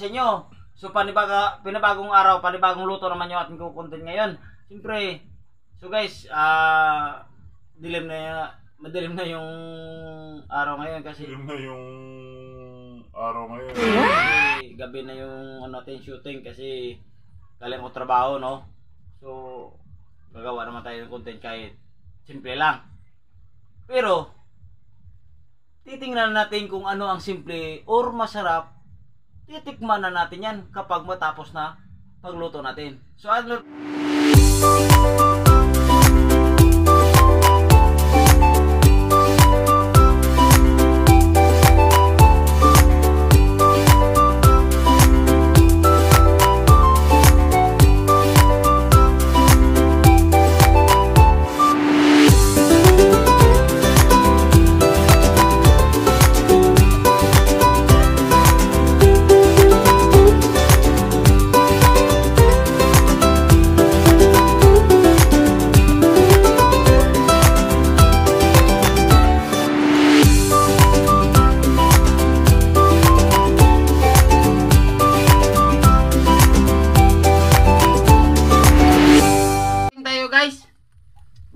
sa inyo. So pinabagong araw, panibagong luto naman yung ating kukontent ngayon. Siyempre, so guys, madilim na yung araw ngayon kasi gabi na yung natin shooting kasi galing ko trabaho, no. So gagawa naman tayo ng content kahit simple lang. Pero titingnan natin kung ano ang simple or masarap. Titikman na natin yan kapag matapos na pagluto natin. So ano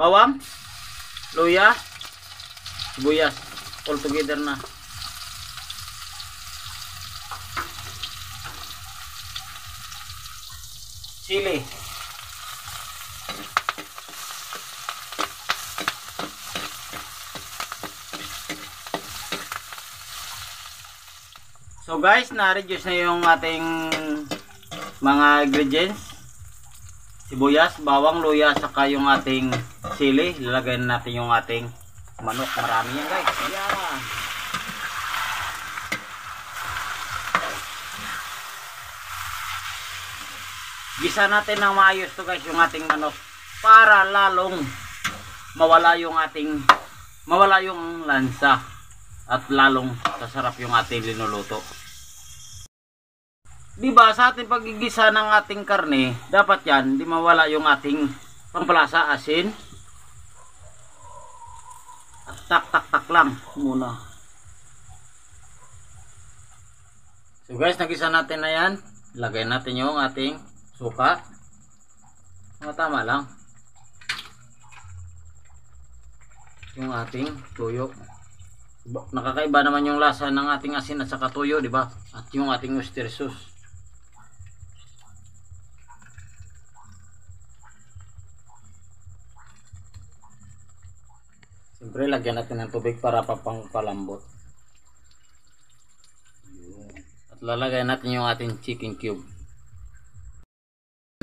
bawang, luya, sibuyas, all together na. Sili. So guys, na-reduce na yung ating mga ingredients. Sibuyas, bawang, luya, saka yung ating sili. Lalagay natin yung ating manok. Marami yan guys. Ayan. Gisa natin ng maayos to guys yung ating manok para lalong mawala yung lansa at lalong sasarap yung ating linuluto. Diba sa ating pagigisa ng ating karne, dapat yan, di mawala yung ating pampalasa, asin. At tak lang muna. So guys, nagisa natin na yan. Lagay natin yung ating suka. Tama lang. Yung ating tuyo. Nakakaiba naman yung lasa ng ating asin at saka tuyo, di ba? At yung ating oyster sauce. Siyempre, lagyan natin ng tubig para papangpalambot. At lalagay natin yung ating chicken cube.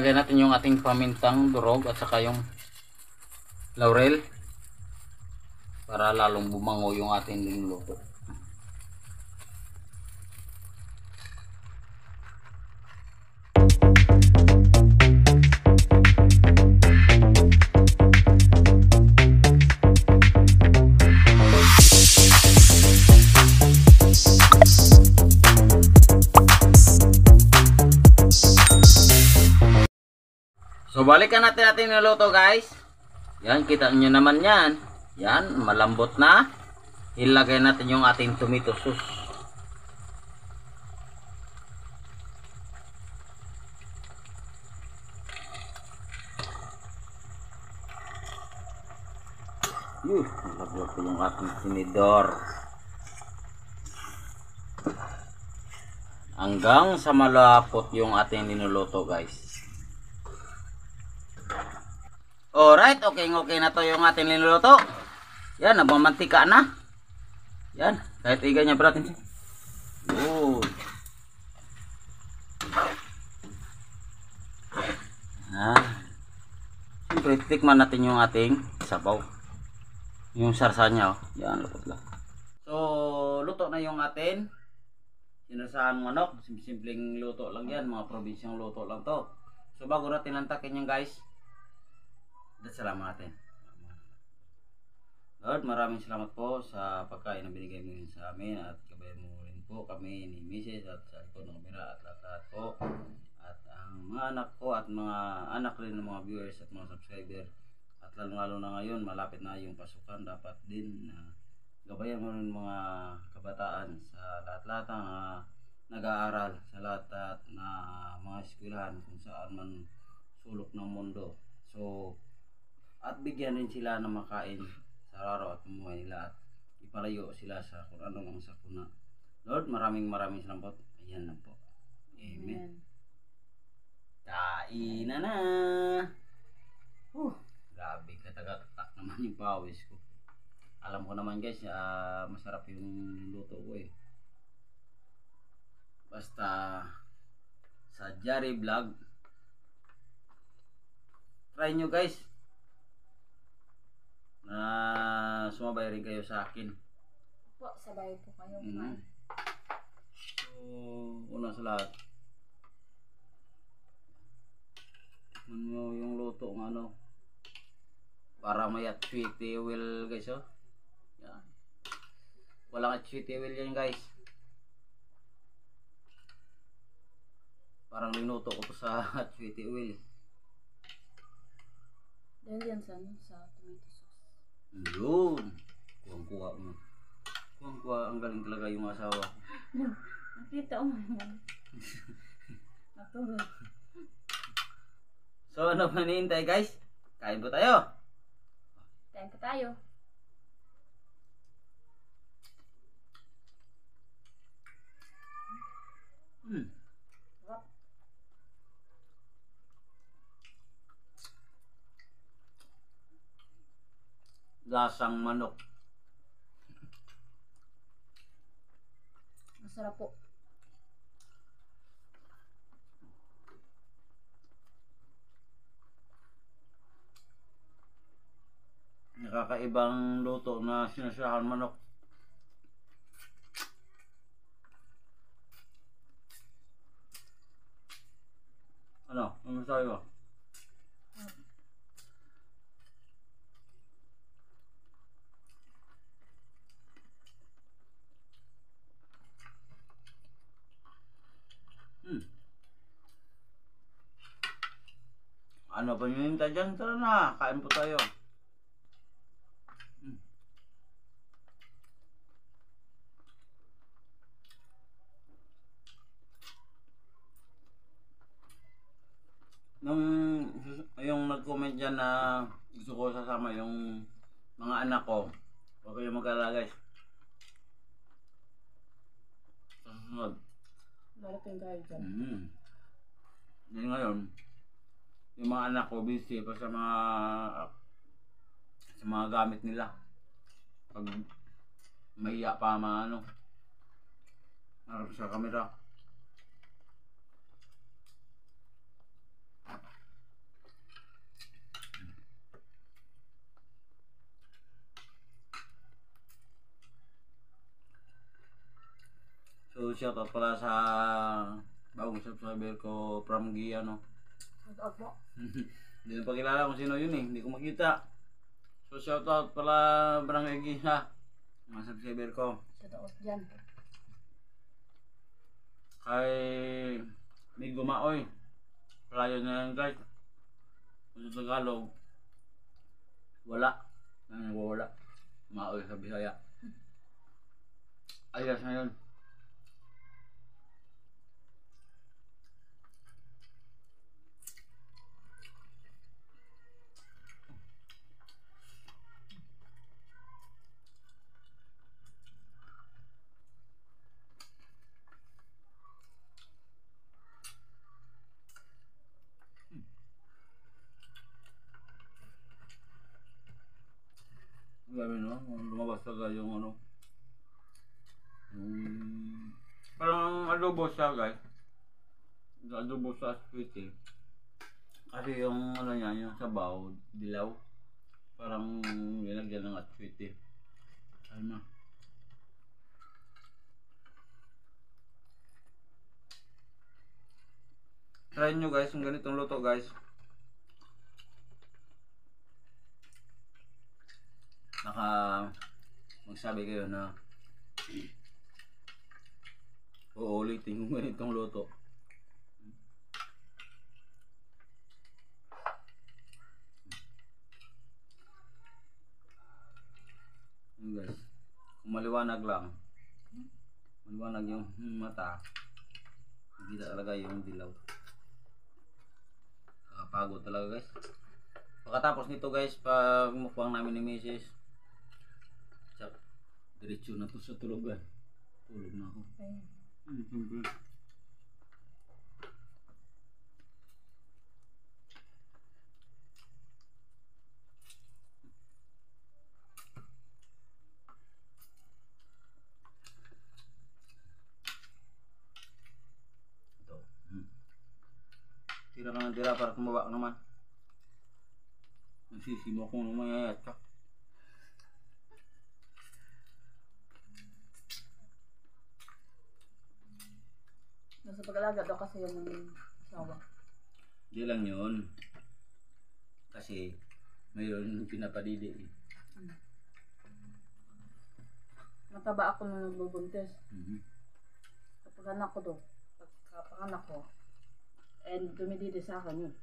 Lagyan natin yung ating pamintang durog at saka yung laurel para lalong bumango yung ating linuluto. So balikan natin niluto guys. Yan, kita nyo naman yan. Yan, malambot na. Ilagay natin yung ating tomato sauce. Nalagyan ko yung ating tinidor. Hanggang sa malapot yung ating ninuluto guys. Alright, okay na to yung ating linuluto. Yan, nagmamantika na. Yan, kahit iga niya bratin. Good. Siyempre, titikman natin yung ating sabaw. Yung sarsa niya, oh. Yan, lupot lang. So, luto na yung atin. Sinasahan manok. Simpleng luto lang yan. Mga probinsyang luto lang to. So, bago natin lantakin yung guys, salamat natin. Lord, maraming salamat po sa pagkain na binigay mo yun sa amin at kabayan mo rin po kami ni Mrs. at sa likod ng kamera at lahat po at ang mga anak ko at mga anak rin ng mga viewers at mga subscriber at lalo na ngayon malapit na yung pasukan, dapat din na gabayan mo rin mga kabataan sa lahat-lahat ng nag-aaral sa lahat at na mga eskwelahan kung saan man sulok ng mundo. So, at bigyan rin sila ng makain sa araw at umuwi nila at ipalayo sila sa kung ano mang sakuna. Lord, maraming salamat. Ayan lang po. Amen. Kain na. Grabe, katagatak naman yung pawis ko. Alam ko naman guys, masarap yung luto ko eh. Basta sa Jari Vlog, try nyo guys na sumabay rin kayo sa akin. Po, sabay po kayo. So, una sa lahat, mo yung luto ng ano para may atswiti oil guys oh. Yan. Walang atswiti oil yan guys. Parang linuto ko to sa atswiti oil. Dahil yan sa tomato sauce. Yun. Kuha mo. Kuha, ang galing talaga yung asawa ko. Nakita mo naman. Natulog. So ano pa hinihintay guys? Kain po tayo. Kain pa tayo. Sarap. Lasang manok. Masarap po. Nakakaibang luto na sinasahan manok. Ano? Ano masabi mo? Ano pa yung hintay dyan? Tara na, kain po tayo. Nung yung nag-comment dyan na gusto ko sasama yung mga anak ko, huwag kayong mag-alala guys. Sa susunod. Darating tayo dyan. Yan ngayon, yung mga anak ko busy pa sa mga gamit nila. Pag mahiya pa mga ano, harap sa kamera. So shoutout pala sa bagong subscriber ko from Giano. Shoutout po. Hindi na pakilala kung sino yun eh, hindi ko makita. So shoutout pala Barangay Gisa, mga subscriber ko. Shoutout dyan. Kay Migo Maoy, palayo na yan guys. Kung sa Tagalog, wala. Wala. Maoy sa Bisaya. Ayos na yun. Grabe no, lumabas talaga yung ano. Parang adobo siya guys. Adobo sa sweet eh. Kasi yung ano niya, yung sabaw, dilaw. Parang linagyan ng sweet eh. Ay ma. Try nyo guys, yung ganitong luto guys. Baka magsabi kayo na uulitin yung ganitong luto. Yun guys, kung maliwanag lang, maliwanag yung mata, Hindi talaga yung dilaw. Nakapagod talaga guys. Pagkatapos nito guys, pag mukbang namin ni Mrs. Tsak, diretso na to sa tulugan. Tulog na ako. Ayun. Siyempre. Ito. Tira ka ng tira para tumaba ka naman. Nasisimo akong lumayayat ka. Nasa pag-alaga daw kasi yan ng asawa. Hindi lang yun. Kasi mayroon yung pinapadidi. Hmm. Mataba ako nung nagbubuntis. Kapag anak ko daw, kapag anak ko, and dumididi sa akin yun.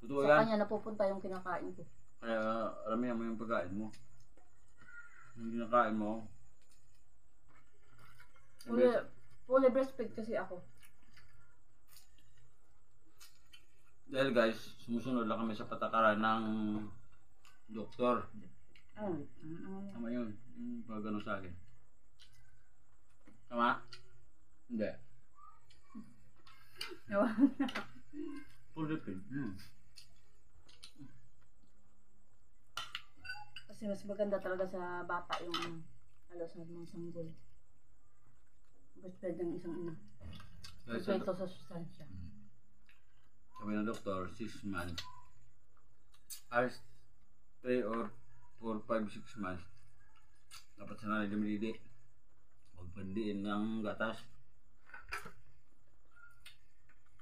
Totoo Sa yan. kanya napupunta yung kinakain ko. Kaya aramihan mo yung pagkain mo. Yung kinakain mo. Fully breastfeed kasi ako. Dahil guys, sumusunod lang kami sa patakaran ng doktor. Tama yun. Yung pag ano sa akin. Tama? Hindi. Full repeat. Kasi mas maganda talaga sa bata yung halos sa mga sanggol. Breastfeed ng isang ina. Ito sa sustansya. Sabi ng doktor, 6 months. As 3 or 4, 5, 6 months. Dapat sana na dumididi. Huwag pandiin ng gatas.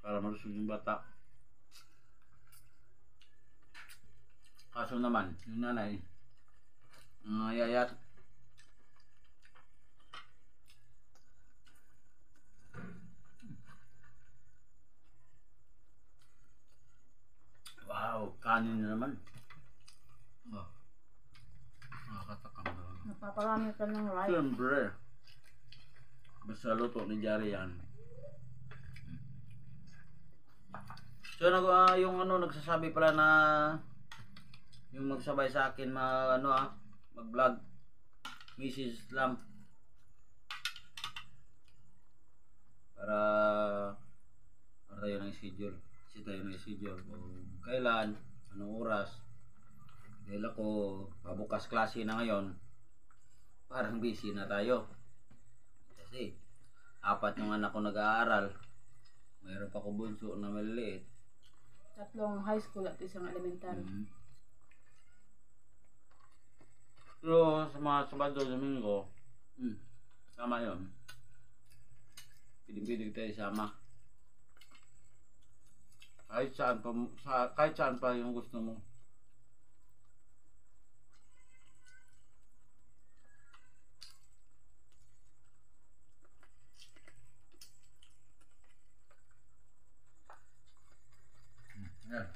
Para malusog yung bata. Kaso naman, yung nanay, yayat. Wow, kanin na naman. Oh. Nakakatakam na. Napaparami ka ng rice. Siyempre. Basta luto ni Jari yan. So yung nagsasabi pala na yung magsabay sa akin mag-vlog. Mrs. Lam. Para tayo ng schedule. Kasi tayo ng schedule. Kung kailan, anong oras. Dahil ako, pabukas klase na ngayon. Parang busy na tayo. Kasi 4 yung anak ko nag-aaral. Mayroon pa ko bunso na maliliit. 3 high school at 1 elementary. Pero sa mga Sabado, Domingo, tama yun. Piling-piling tayo sama. Kahit saan pa yung gusto mo. Yan.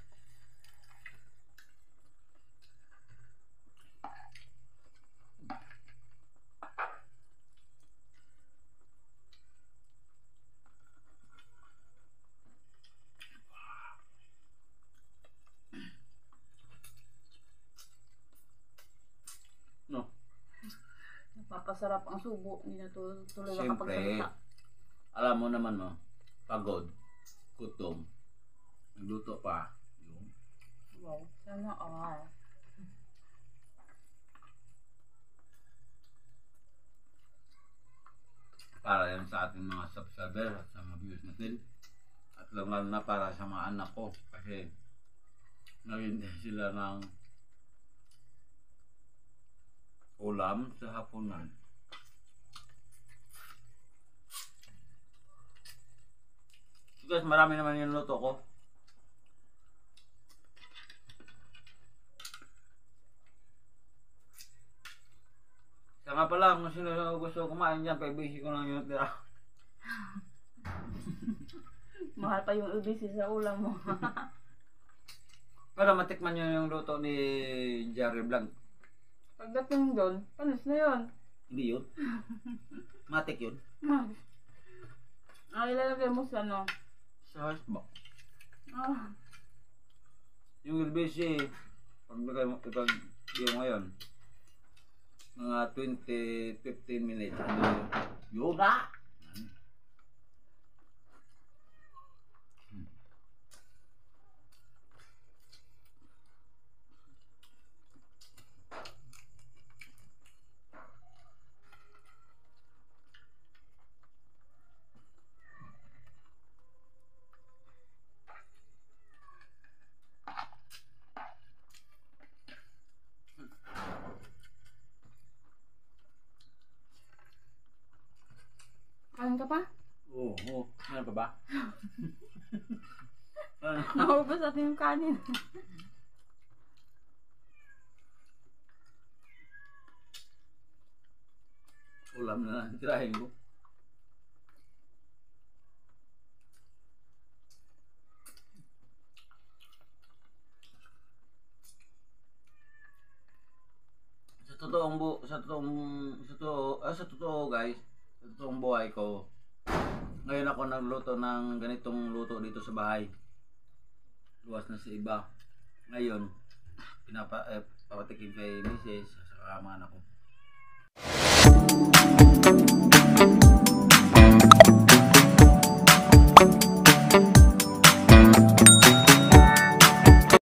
No. Napapasarap ang subo. Hindi na tuloy na kapag Siyempre, salita. alam mo naman pagod, gutom, nagluto pa. Yung Wow. Sana all. para yan sa ating mga subscriber at sa mga viewers natin. At lalo na para sa mga anak ko. Kasi naghintay sila ng ulam sa hapunan. So guys, marami naman yung luto ko. Kaya nga pala, kung sino gusto kumain dyan, paibisi ko lang yung tira. Mahal pa yung UBC sa ulam mo. Para matikman nyo yung luto ni Jerry Blanc. Pagdating doon, panis na yun. Hindi yun. Matik yun. Ang ilalagay mo sa ano? Sa hotbox. Ah, Yung LBC, pag yung ngayon, mga 15 minutes, ano yun na! kain ka pa? Oo. Ano pa ba? Ano? Naubos natin yung kanin. Ulam na lang, tirahin ko. Sa totoo guys, sa totoong buhay ko, ngayon ako nagluto ng ganitong luto dito sa bahay. Luwas na sa iba. Ngayon, papatikin kay Mrs. sa mga anak ko.